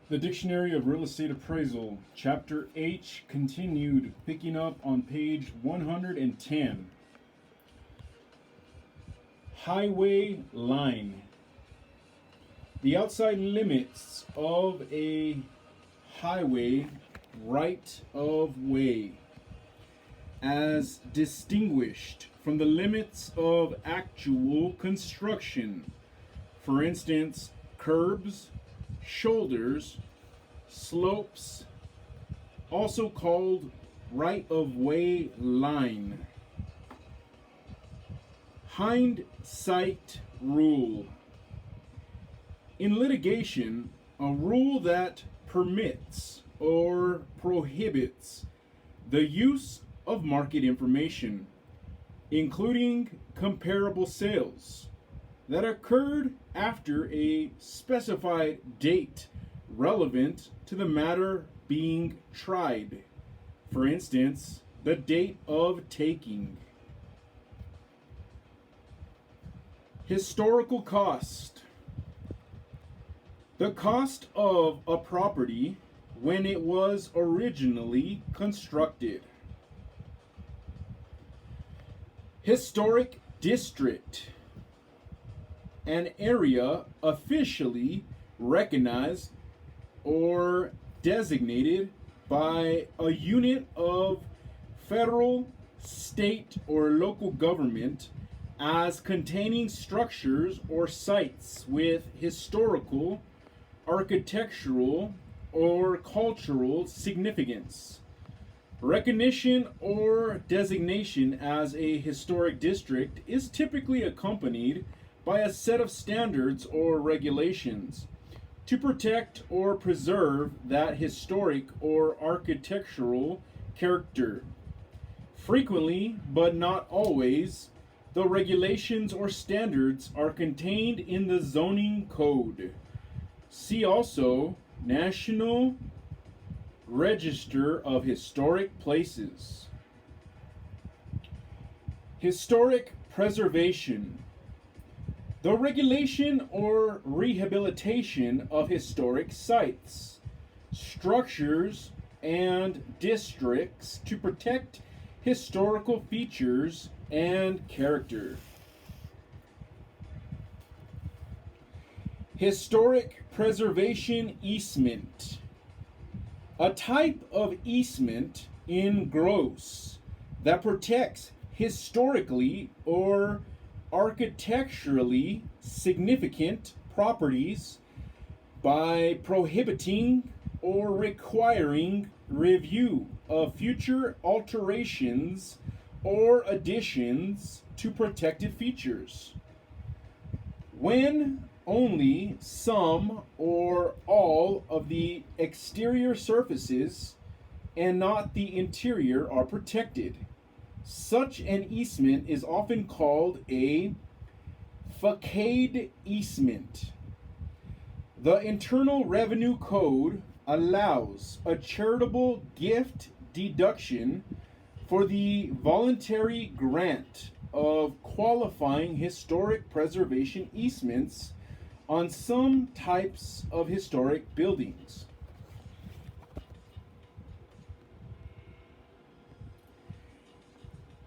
The Dictionary of Real Estate Appraisal, Chapter H, continued, picking up on page 110. Highway line. The outside limits of a highway right of way, as distinguished from the limits of actual construction. For instance, curbs, shoulders, slopes, also called right-of-way line. Hindsight rule. In litigation, a rule that permits or prohibits the use of market information, including comparable sales, that occurred after a specified date relevant to the matter being tried. For instance, the date of taking. Historical cost. The cost of a property when it was originally constructed. Historic district. An area officially recognized or designated by a unit of federal, state, or local government as containing structures or sites with historical, architectural, or cultural significance. Recognition or designation as a historic district is typically accompanied by a set of standards or regulations to protect or preserve that historic or architectural character. Frequently, but not always, the regulations or standards are contained in the zoning code. See also National Register of Historic Places. Historic preservation. The regulation or rehabilitation of historic sites, structures, and districts to protect historical features and character. Historic preservation easement. A type of easement in gross that protects historically or architecturally significant properties by prohibiting or requiring review of future alterations or additions to protected features. When only some or all of the exterior surfaces and not the interior are protected. Such an easement is often called a facade easement. The Internal Revenue Code allows a charitable gift deduction for the voluntary grant of qualifying historic preservation easements on some types of historic buildings.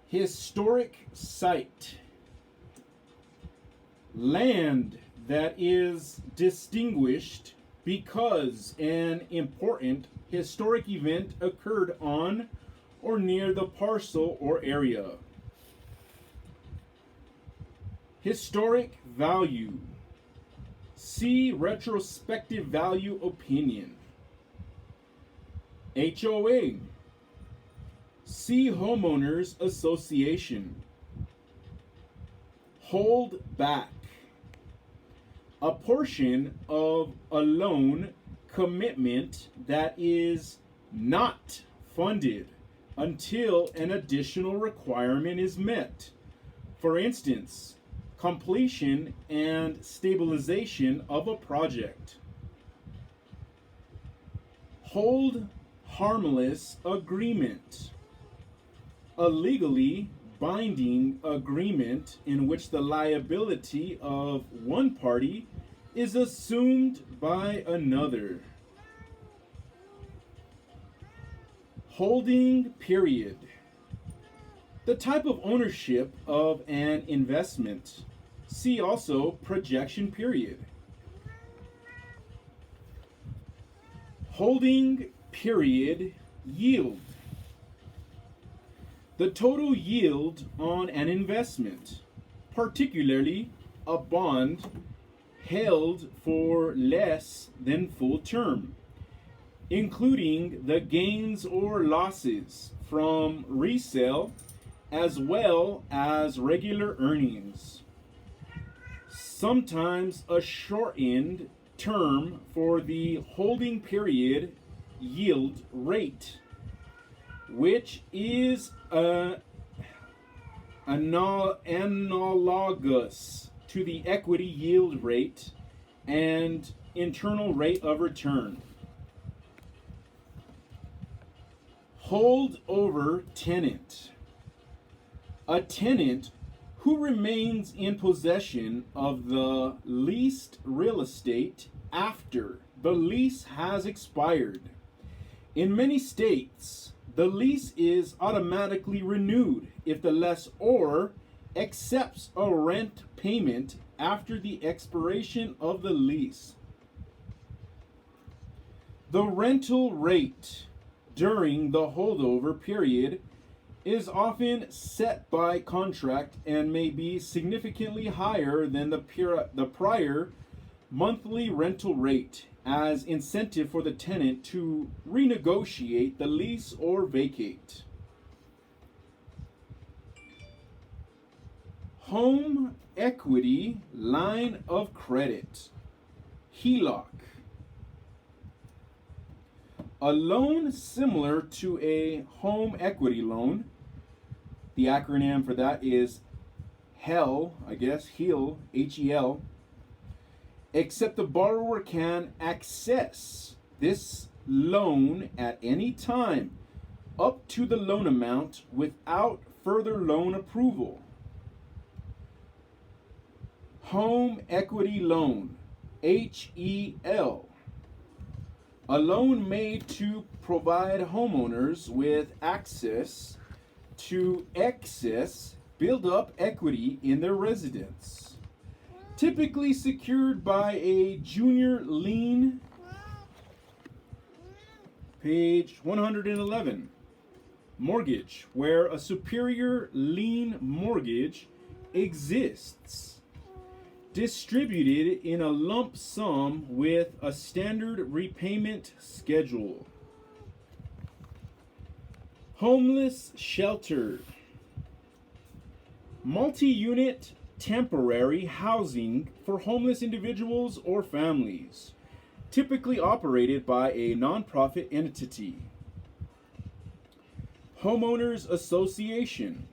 Historic site. Land that is distinguished because an important historic event occurred on or near the parcel or area. Historic value. See retrospective value opinion. HOA. See homeowners association. Hold back. A portion of a loan commitment that is not funded until an additional requirement is met. For instance, completion and stabilization of a project. Hold harmless agreement. A legally binding agreement in which the liability of one party is assumed by another. Holding period. The type of ownership of an investment. See also projection period. Holding period yield. The total yield on an investment, particularly a bond held for less than full term, including the gains or losses from resale as well as regular earnings. Sometimes a shortened term for the holding period yield rate, which is analogous to the equity yield rate and internal rate of return. Holdover tenant. A tenant who remains in possession of the leased real estate after the lease has expired. In many states, the lease is automatically renewed if the lessor accepts a rent payment after the expiration of the lease. The rental rate during the holdover period is often set by contract and may be significantly higher than the prior monthly rental rate as incentive for the tenant to renegotiate the lease or vacate. Home equity line of credit, HELOC. A loan similar to a home equity loan. The acronym for that is HEL, HEL, H-E-L. Except the borrower can access this loan at any time up to the loan amount without further loan approval. Home equity loan, HEL. A loan made to provide homeowners with access to excess build-up equity in their residence, typically secured by a junior lien, page 111, mortgage, where a superior lien mortgage exists, distributed in a lump sum with a standard repayment schedule. Homeless shelter. Multi-unit temporary housing for homeless individuals or families, typically operated by a nonprofit entity. Homeowners Association,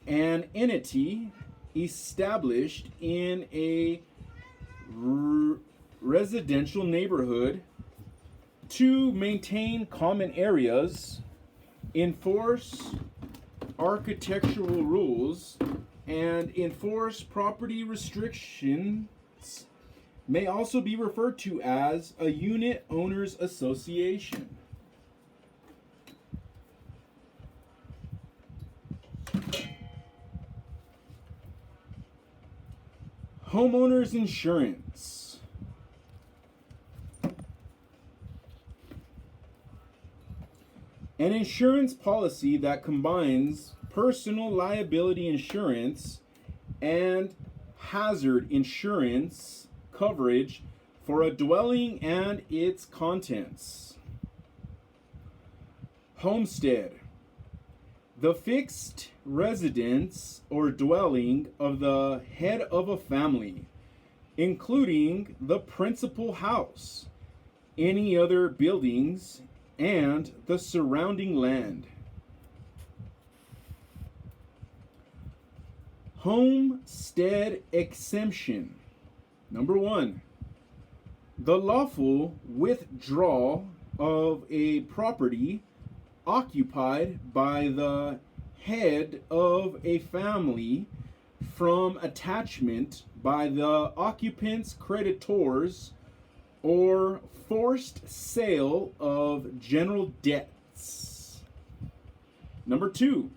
an entity established in a residential neighborhood to maintain common areas, enforce architectural rules, and enforce property restrictions, may also be referred to as a unit owners association. Homeowners insurance. An insurance policy that combines personal liability insurance and hazard insurance coverage for a dwelling and its contents. Homestead. The fixed residence or dwelling of the head of a family, including the principal house, any other buildings, and the surrounding land. Homestead exemption. Number 1, the lawful withdrawal of a property occupied by the head of a family from attachment by the occupant's creditors or forced sale of general debts. Number 2,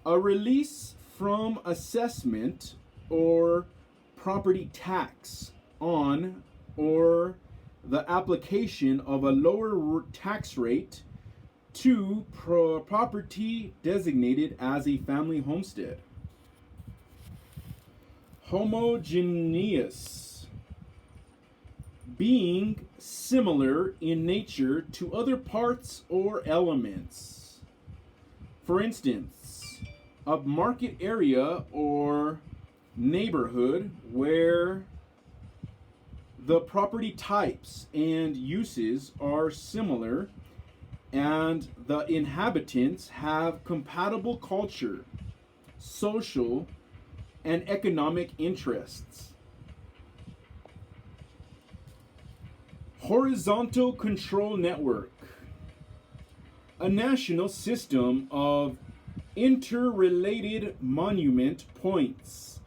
a release from assessment or property tax on or the application of a lower tax rate to property designated as a family homestead. Homogeneous, being similar in nature to other parts or elements. For instance, a market area or neighborhood where the property types and uses are similar and the inhabitants have compatible culture, social, and economic interests. Horizontal control network, a national system of interrelated monument points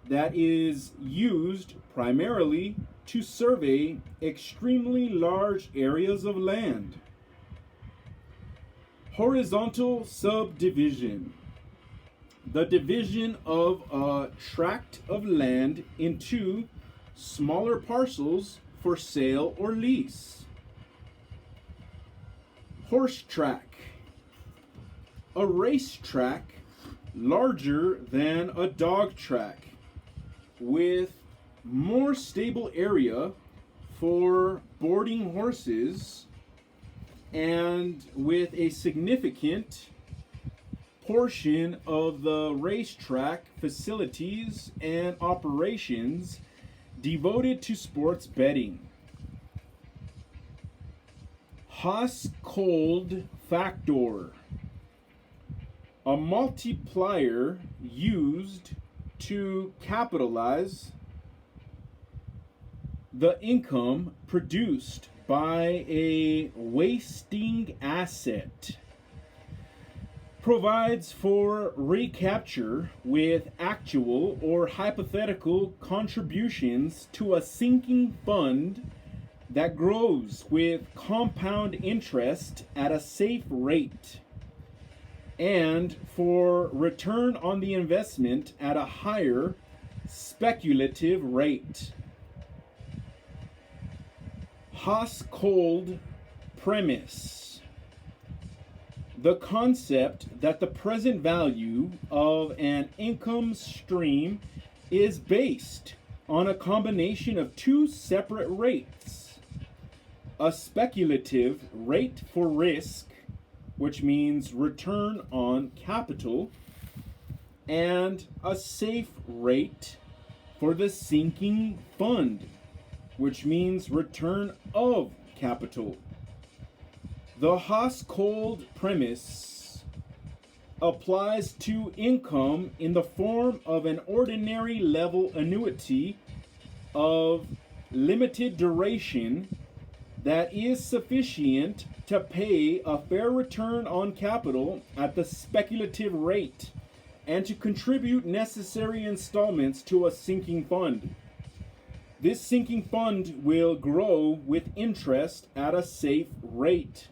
that is used primarily to survey extremely large areas of land. Horizontal subdivision, the division of a tract of land into smaller parcels for sale or lease. Horse track, a racetrack larger than a dog track with more stable area for boarding horses and with a significant portion of the racetrack facilities and operations devoted to sports betting. Household factor, a multiplier used to capitalize the income produced by a wasting asset. Provides for recapture with actual or hypothetical contributions to a sinking fund that grows with compound interest at a safe rate, and for return on the investment at a higher speculative rate. Household premise, the concept that the present value of an income stream is based on a combination of two separate rates: a speculative rate for risk, which means return on capital, and a safe rate for the sinking fund, which means return of capital. The household premise applies to income in the form of an ordinary level annuity of limited duration that is sufficient to pay a fair return on capital at the speculative rate and to contribute necessary installments to a sinking fund. This sinking fund will grow with interest at a safe rate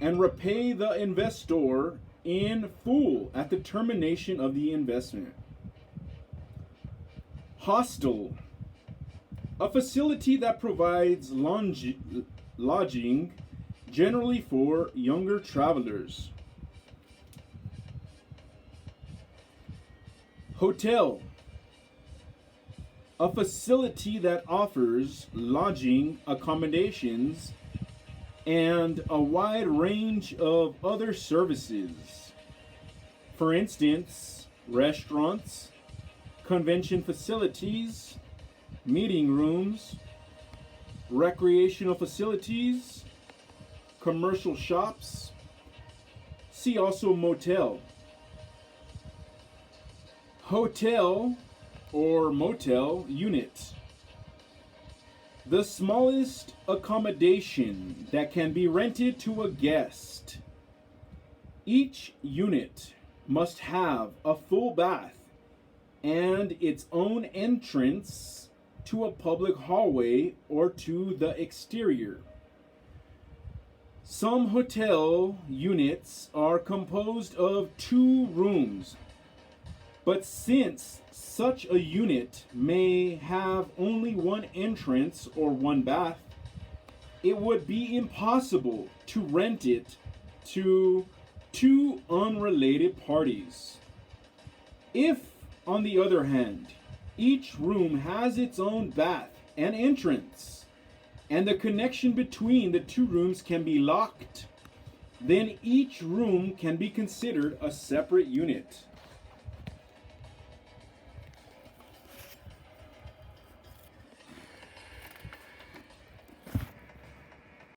and repay the investor in full at the termination of the investment. Hostel, a facility that provides lodging generally for younger travelers. Hotel, a facility that offers lodging accommodations and a wide range of other services. For instance, restaurants, convention facilities, meeting rooms, recreational facilities, commercial shops. See also motel. Hotel or motel unit, the smallest accommodation that can be rented to a guest. Each unit must have a full bath and its own entrance to a public hallway or to the exterior. Some hotel units are composed of 2 rooms, but since such a unit may have only one entrance or one bath, it would be impossible to rent it to 2 unrelated parties. If, on the other hand, each room has its own bath and entrance, and the connection between the 2 rooms can be locked, then each room can be considered a separate unit.